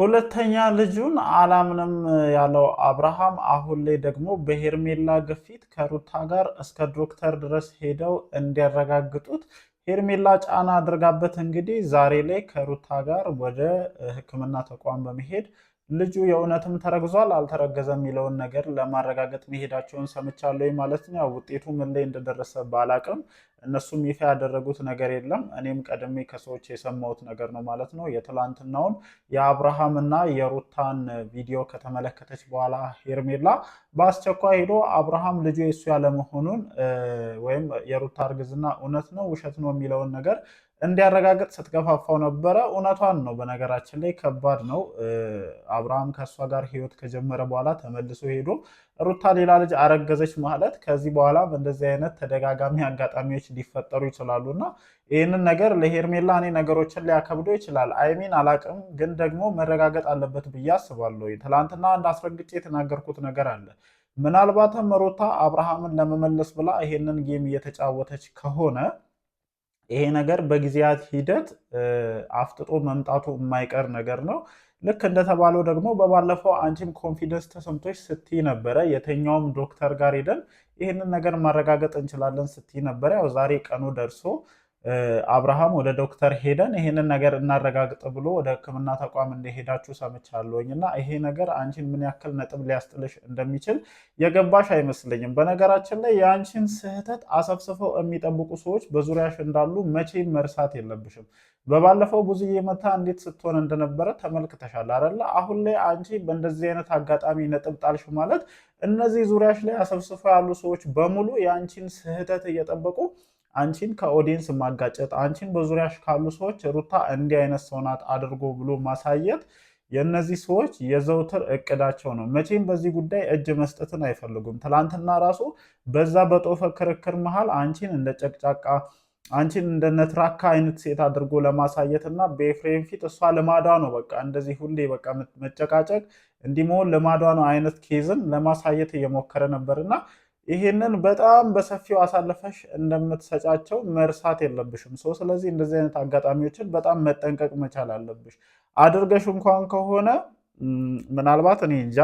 ሁለተኛ ልጁን አላምንም ያለው አብርሃም አሁን ላይ ደግሞ በሄርሜላ ግፊት ከሩታ ጋር እስከ ዶክተር ድረስ ሄደው እንዲያረጋግጡት ሄርሜላ ጫና አድርጋበት እንግዲህ ዛሬ ላይ ከሩታ ጋር ወደ ሕክምና ተቋም በመሄድ ልጁ የእውነትም ተረግዟል አልተረገዘም የሚለውን ነገር ለማረጋገጥ መሄዳቸውን ሰምቻለሁ ማለት ነው። ውጤቱ ምን ላይ እንደደረሰ ባላቅም እነሱም ይፋ ያደረጉት ነገር የለም። እኔም ቀድሜ ከሰዎች የሰማሁት ነገር ነው ማለት ነው። የትላንትናውን የአብርሃምና የሩታን ቪዲዮ ከተመለከተች በኋላ ሄርሜላ በአስቸኳይ ሄዶ አብርሃም ልጁ የሱ ያለመሆኑን ወይም የሩታ እርግዝና እውነት ነው ውሸት ነው የሚለውን ነገር እንዲያረጋግጥ ስትገፋፋው ነበረ። እውነቷን ነው። በነገራችን ላይ ከባድ ነው። አብርሃም ከእሷ ጋር ህይወት ከጀመረ በኋላ ተመልሶ ሄዶ ሩታ ሌላ ልጅ አረገዘች ማለት ከዚህ በኋላ በእንደዚህ አይነት ተደጋጋሚ አጋጣሚዎች ሊፈጠሩ ይችላሉ እና ይህንን ነገር ለሄርሜላ እኔ ነገሮችን ሊያከብዶ ይችላል። አይሚን አላቅም፣ ግን ደግሞ መረጋገጥ አለበት ብዬ አስባለሁ። ትላንትና አንድ አስረግጬ የተናገርኩት ነገር አለ። ምናልባትም ሩታ አብርሃምን ለመመለስ ብላ ይሄንን ጌም እየተጫወተች ከሆነ ይሄ ነገር በጊዜያት ሂደት አፍጥጦ መምጣቱ የማይቀር ነገር ነው። ልክ እንደተባለው ደግሞ በባለፈው አንቺም ኮንፊደንስ ተሰምቶች ስትይ ነበረ፣ የትኛውም ዶክተር ጋር ሄደን ይህንን ነገር ማረጋገጥ እንችላለን ስትይ ነበረ። ያው ዛሬ ቀኑ ደርሶ አብርሃም ወደ ዶክተር ሄደን ይህንን ነገር እናረጋግጥ ብሎ ወደ ሕክምና ተቋም እንደሄዳችሁ ሰምቻለሁኝ እና ይሄ ነገር አንቺን ምን ያክል ነጥብ ሊያስጥልሽ እንደሚችል የገባሽ አይመስለኝም። በነገራችን ላይ የአንቺን ስህተት አሰብስፈው የሚጠብቁ ሰዎች በዙሪያሽ እንዳሉ መቼም መርሳት የለብሽም። በባለፈው ብዙዬ መታ እንዴት ስትሆን እንደነበረ ተመልክተሻል አይደለ? አሁን ላይ አንቺ በእንደዚህ አይነት አጋጣሚ ነጥብ ጣልሽ ማለት እነዚህ ዙሪያሽ ላይ አሰብስፈው ያሉ ሰዎች በሙሉ የአንቺን ስህተት እየጠበቁ አንቺን ከኦዲየንስ ማጋጨት፣ አንቺን በዙሪያሽ ካሉ ሰዎች ሩታ እንዲህ አይነት ሰው ናት አድርጎ ብሎ ማሳየት የእነዚህ ሰዎች የዘውትር እቅዳቸው ነው። መቼም በዚህ ጉዳይ እጅ መስጠትን አይፈልጉም። ትላንትና ራሱ በዛ በጦፈ ክርክር መሃል አንቺን እንደ ጨቅጫቃ፣ አንቺን እንደ ነትራካ አይነት ሴት አድርጎ ለማሳየት እና በኤፍሬም ፊት እሷ ልማዷ ነው በቃ እንደዚህ ሁሌ በቃ መጨቃጨቅ እንዲህ መሆን ልማዷ ነው አይነት ኬዝን ለማሳየት እየሞከረ ነበርና ይሄንን በጣም በሰፊው አሳልፈሽ እንደምትሰጫቸው መርሳት የለብሽም። ስለዚህ እንደዚህ አይነት አጋጣሚዎችን በጣም መጠንቀቅ መቻል አለብሽ። አድርገሽ እንኳን ከሆነ ምናልባት እኔ እንጃ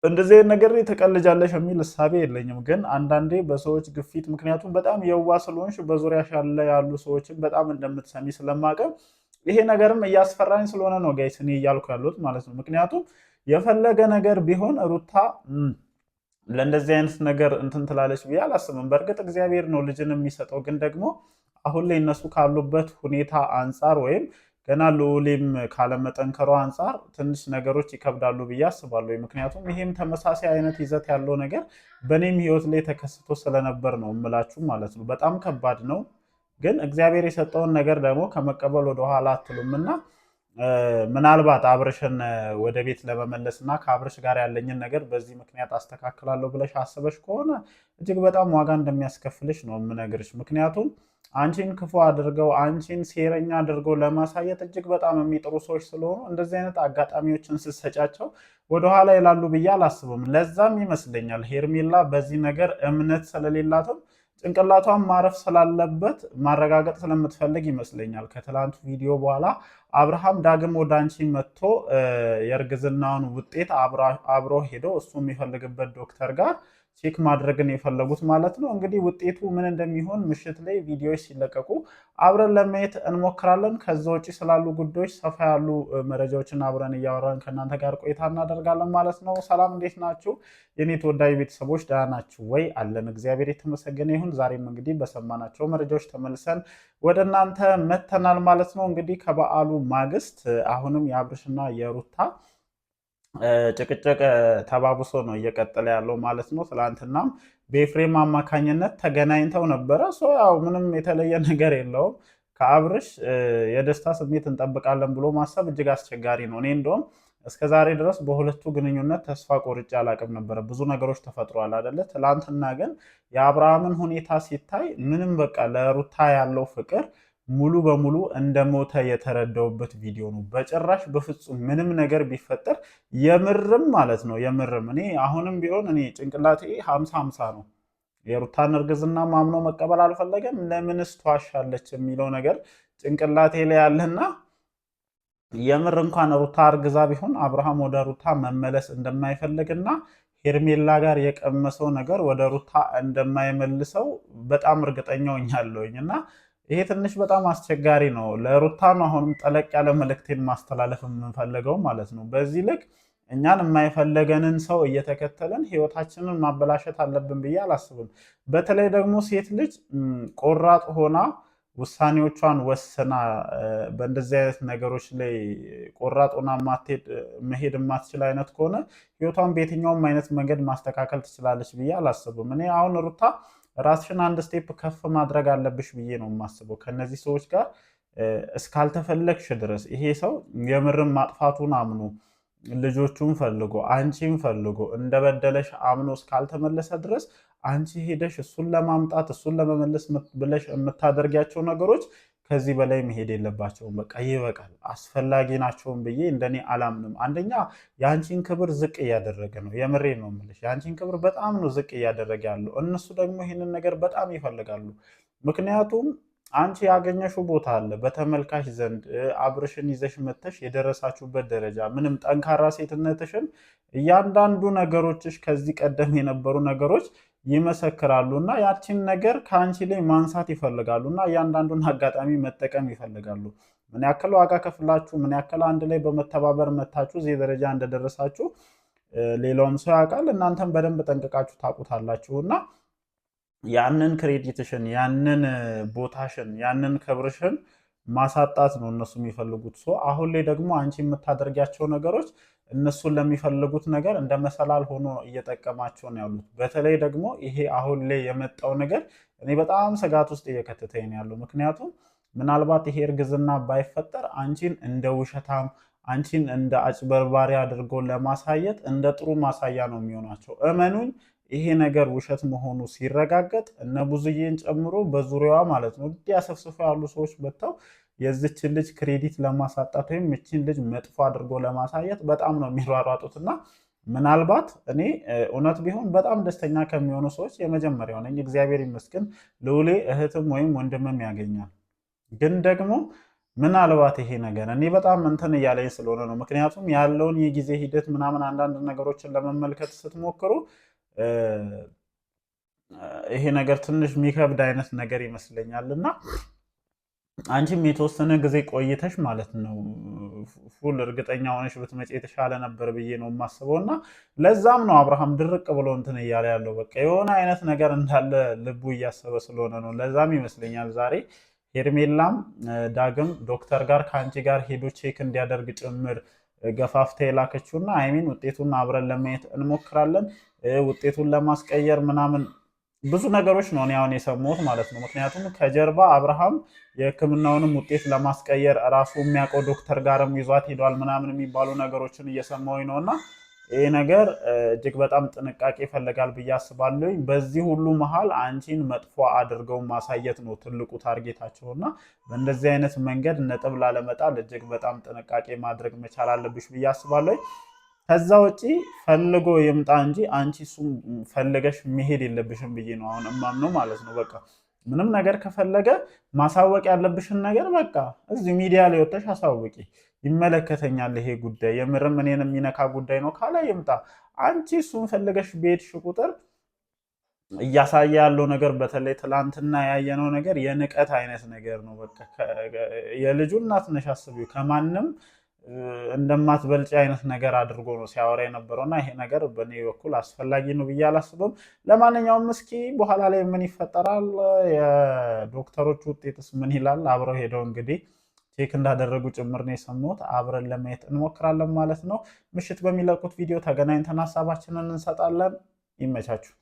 እንደዚህ አይነት ነገር ተቀልጃለሽ የሚል እሳቤ የለኝም፣ ግን አንዳንዴ በሰዎች ግፊት ምክንያቱም በጣም የዋ ስለሆንሽ በዙሪያሽ ያሉ ሰዎችን በጣም እንደምትሰሚ ስለማቀም ይሄ ነገርም እያስፈራኝ ስለሆነ ነው ጋይስ እኔ እያልኩ ያሉት ማለት ነው። ምክንያቱም የፈለገ ነገር ቢሆን ሩታ ለእንደዚህ አይነት ነገር እንትን ትላለች ብዬ አላስብም። በእርግጥ እግዚአብሔር ነው ልጅን የሚሰጠው፣ ግን ደግሞ አሁን ላይ እነሱ ካሉበት ሁኔታ አንጻር ወይም ገና ልዑሌም ካለመጠንከሯ አንጻር ትንሽ ነገሮች ይከብዳሉ ብዬ አስባለሁ። ምክንያቱም ይሄም ተመሳሳይ አይነት ይዘት ያለው ነገር በእኔም ህይወት ላይ ተከስቶ ስለነበር ነው እምላችሁ ማለት ነው። በጣም ከባድ ነው፣ ግን እግዚአብሔር የሰጠውን ነገር ደግሞ ከመቀበል ወደኋላ አትሉም እና ምናልባት አብርሽን ወደ ቤት ለመመለስ እና ከአብርሽ ጋር ያለኝን ነገር በዚህ ምክንያት አስተካክላለሁ ብለሽ አስበሽ ከሆነ እጅግ በጣም ዋጋ እንደሚያስከፍልሽ ነው የምነግርሽ። ምክንያቱም አንቺን ክፉ አድርገው አንቺን ሴረኛ አድርገው ለማሳየት እጅግ በጣም የሚጥሩ ሰዎች ስለሆኑ እንደዚህ አይነት አጋጣሚዎችን ስትሰጫቸው ወደኋላ ይላሉ ብዬ አላስብም። ለዛም ይመስለኛል ሄርሜላ በዚህ ነገር እምነት ስለሌላትም ጭንቅላቷን ማረፍ ስላለበት ማረጋገጥ ስለምትፈልግ ይመስለኛል ከትላንቱ ቪዲዮ በኋላ አብርሃም ዳግም ወደ አንቺ መጥቶ የእርግዝናውን ውጤት አብሮ ሄዶ እሱ የሚፈልግበት ዶክተር ጋር ቼክ ማድረግን የፈለጉት ማለት ነው። እንግዲህ ውጤቱ ምን እንደሚሆን ምሽት ላይ ቪዲዮዎች ሲለቀቁ አብረን ለማየት እንሞክራለን። ከዛ ውጭ ስላሉ ጉዳዮች ሰፋ ያሉ መረጃዎችን አብረን እያወራን ከእናንተ ጋር ቆይታ እናደርጋለን ማለት ነው። ሰላም፣ እንዴት ናችሁ የኔ ተወዳጅ ቤተሰቦች? ደህና ናችሁ ወይ? አለን፣ እግዚአብሔር የተመሰገነ ይሁን። ዛሬም እንግዲህ በሰማናቸው መረጃዎች ተመልሰን ወደ እናንተ መተናል ማለት ነው። እንግዲህ ከበዓሉ ማግስት አሁንም የአብርሽና የሩታ ጭቅጭቅ ተባብሶ ነው እየቀጠለ ያለው ማለት ነው። ትላንትናም በኤፍሬም አማካኝነት ተገናኝተው ነበረ። ያው ምንም የተለየ ነገር የለውም። ከአብርሽ የደስታ ስሜት እንጠብቃለን ብሎ ማሰብ እጅግ አስቸጋሪ ነው። እኔ እንደውም እስከዛሬ ድረስ በሁለቱ ግንኙነት ተስፋ ቆርጬ አላቅም ነበረ። ብዙ ነገሮች ተፈጥሯል አይደለ? ትላንትና ግን የአብርሃምን ሁኔታ ሲታይ ምንም በቃ ለሩታ ያለው ፍቅር ሙሉ በሙሉ እንደሞተ የተረዳውበት ቪዲዮ ነው። በጭራሽ በፍጹም ምንም ነገር ቢፈጠር የምርም ማለት ነው የምርም እኔ አሁንም ቢሆን እኔ ጭንቅላቴ 50-50 ነው። የሩታን እርግዝና ማምኖ መቀበል አልፈለገም። ለምንስ ተዋሻለች የሚለው ነገር ጭንቅላቴ ላይ ያለና የምር እንኳን ሩታ እርግዛ ቢሆን አብርሃም ወደ ሩታ መመለስ እንደማይፈልግና ሄርሜላ ጋር የቀመሰው ነገር ወደ ሩታ እንደማይመልሰው በጣም እርግጠኛ ሆኛለሁኝ። እና ይሄ ትንሽ በጣም አስቸጋሪ ነው። ለሩታ ነው አሁንም ጠለቅ ያለ መልእክቴን ማስተላለፍ የምንፈልገው ማለት ነው። በዚህ ልክ እኛን የማይፈለገንን ሰው እየተከተለን ህይወታችንን ማበላሸት አለብን ብዬ አላስብም። በተለይ ደግሞ ሴት ልጅ ቆራጥ ሆና ውሳኔዎቿን ወስና በእንደዚህ አይነት ነገሮች ላይ ቆራጥ ሆና መሄድ የማትችል አይነት ከሆነ ህይወቷን በየትኛውም አይነት መንገድ ማስተካከል ትችላለች ብዬ አላስብም። እኔ አሁን ሩታ ራስሽን አንድ ስቴፕ ከፍ ማድረግ አለብሽ ብዬ ነው የማስበው። ከነዚህ ሰዎች ጋር እስካልተፈለግሽ ድረስ ይሄ ሰው የምርም ማጥፋቱን አምኖ ልጆቹን ፈልጎ አንቺን ፈልጎ እንደበደለሽ አምኖ እስካልተመለሰ ድረስ አንቺ ሄደሽ እሱን ለማምጣት እሱን ለመመለስ ብለሽ የምታደርጊያቸው ነገሮች ከዚህ በላይ መሄድ የለባቸውም። በቃ ይበቃል። አስፈላጊ ናቸውም ብዬ እንደኔ አላምንም። አንደኛ የአንቺን ክብር ዝቅ እያደረገ ነው። የምሬ ነው የምልሽ፣ የአንቺን ክብር በጣም ነው ዝቅ እያደረገ ያለው። እነሱ ደግሞ ይህንን ነገር በጣም ይፈልጋሉ። ምክንያቱም አንቺ ያገኘሽው ቦታ አለ በተመልካች ዘንድ አብርሽን ይዘሽ መተሽ የደረሳችሁበት ደረጃ ምንም ጠንካራ ሴትነትሽን እያንዳንዱ ነገሮችሽ ከዚህ ቀደም የነበሩ ነገሮች ይመሰክራሉ እና ያቺን ነገር ከአንቺ ላይ ማንሳት ይፈልጋሉ እና እያንዳንዱን አጋጣሚ መጠቀም ይፈልጋሉ። ምን ያክል ዋጋ ከፍላችሁ ምን ያክል አንድ ላይ በመተባበር መታችሁ እዚህ ደረጃ እንደደረሳችሁ ሌላውም ሰው ያውቃል፣ እናንተም በደንብ ጠንቅቃችሁ ታውቁታላችሁ። እና ያንን ክሬዲትሽን ያንን ቦታሽን ያንን ክብርሽን ማሳጣት ነው እነሱ የሚፈልጉት። አሁን ላይ ደግሞ አንቺ የምታደርጊያቸው ነገሮች እነሱን ለሚፈልጉት ነገር እንደ መሰላል ሆኖ እየጠቀማቸው ነው ያሉት። በተለይ ደግሞ ይሄ አሁን ላይ የመጣው ነገር እኔ በጣም ስጋት ውስጥ እየከተተኝ ነው ያለው። ምክንያቱም ምናልባት ይሄ እርግዝና ባይፈጠር አንቺን እንደ ውሸታም አንቺን እንደ አጭበርባሪ አድርጎ ለማሳየት እንደ ጥሩ ማሳያ ነው የሚሆናቸው። እመኑኝ ይሄ ነገር ውሸት መሆኑ ሲረጋገጥ እነ ብዙዬን ጨምሮ በዙሪያዋ ማለት ነው እንዲህ አሰፍስፈው ያሉ ሰዎች መጥተው የዚችን ልጅ ክሬዲት ለማሳጣት ወይም እችን ልጅ መጥፎ አድርጎ ለማሳየት በጣም ነው የሚሯሯጡትና ምናልባት እኔ እውነት ቢሆን በጣም ደስተኛ ከሚሆኑ ሰዎች የመጀመሪያው ነኝ። እግዚአብሔር ይመስገን ልውሌ እህትም ወይም ወንድምም ያገኛል። ግን ደግሞ ምናልባት ይሄ ነገር እኔ በጣም እንትን እያለኝ ስለሆነ ነው። ምክንያቱም ያለውን የጊዜ ሂደት ምናምን አንዳንድ ነገሮችን ለመመልከት ስትሞክሩ ይሄ ነገር ትንሽ የሚከብድ አይነት ነገር ይመስለኛል እና አንቺም የተወሰነ ጊዜ ቆይተሽ ማለት ነው ፉል እርግጠኛ ሆነሽ ብትመጪ የተሻለ ነበር ብዬ ነው የማስበው። እና ለዛም ነው አብርሃም ድርቅ ብሎ እንትን እያለ ያለው። በቃ የሆነ አይነት ነገር እንዳለ ልቡ እያሰበ ስለሆነ ነው። ለዛም ይመስለኛል ዛሬ ሄርሜላም ዳግም ዶክተር ጋር ከአንቺ ጋር ሄዶ ቼክ እንዲያደርግ ጭምር ገፋፍታ የላከችውና አይሚን ውጤቱን አብረን ለማየት እንሞክራለን። ውጤቱን ለማስቀየር ምናምን ብዙ ነገሮች ነው አሁን የሰማሁት ማለት ነው። ምክንያቱም ከጀርባ አብርሃም የሕክምናውንም ውጤት ለማስቀየር ራሱ የሚያውቀው ዶክተር ጋርም ይዟት ሄዷል ምናምን የሚባሉ ነገሮችን እየሰማሁኝ ነው። እና ይህ ነገር እጅግ በጣም ጥንቃቄ ይፈልጋል ብዬ አስባለሁ። በዚህ ሁሉ መሀል አንቺን መጥፎ አድርገው ማሳየት ነው ትልቁ ታርጌታቸው እና በእንደዚህ አይነት መንገድ ነጥብ ላለመጣል እጅግ በጣም ጥንቃቄ ማድረግ መቻል አለብሽ ብዬ አስባለሁ። ከዛ ውጪ ፈልጎ ይምጣ እንጂ አንቺ እሱም ፈልገሽ መሄድ የለብሽም ብዬ ነው አሁን እማምነው ማለት ነው። በቃ ምንም ነገር ከፈለገ ማሳወቅ ያለብሽን ነገር በቃ እዚህ ሚዲያ ላይ ወጥተሽ አሳውቂ። ይመለከተኛል ይሄ ጉዳይ የምርም እኔን የሚነካ ጉዳይ ነው ካለ ይምጣ። አንቺ እሱን ፈልገሽ በሄድሽ ቁጥር እያሳየ ያለው ነገር በተለይ ትላንትና ያየነው ነገር የንቀት አይነት ነገር ነው። በቃ የልጁ እናት ነሽ አስቢው፣ ከማንም እንደማትበልጭ አይነት ነገር አድርጎ ነው ሲያወራ የነበረው እና ይሄ ነገር በእኔ በኩል አስፈላጊ ነው ብዬ አላስብም። ለማንኛውም እስኪ በኋላ ላይ ምን ይፈጠራል፣ የዶክተሮቹ ውጤትስ ምን ይላል፣ አብረው ሄደው እንግዲህ ቼክ እንዳደረጉ ጭምር ነው የሰማሁት። አብረን ለማየት እንሞክራለን ማለት ነው። ምሽት በሚለቁት ቪዲዮ ተገናኝተን ሀሳባችንን እንሰጣለን። ይመቻችሁ።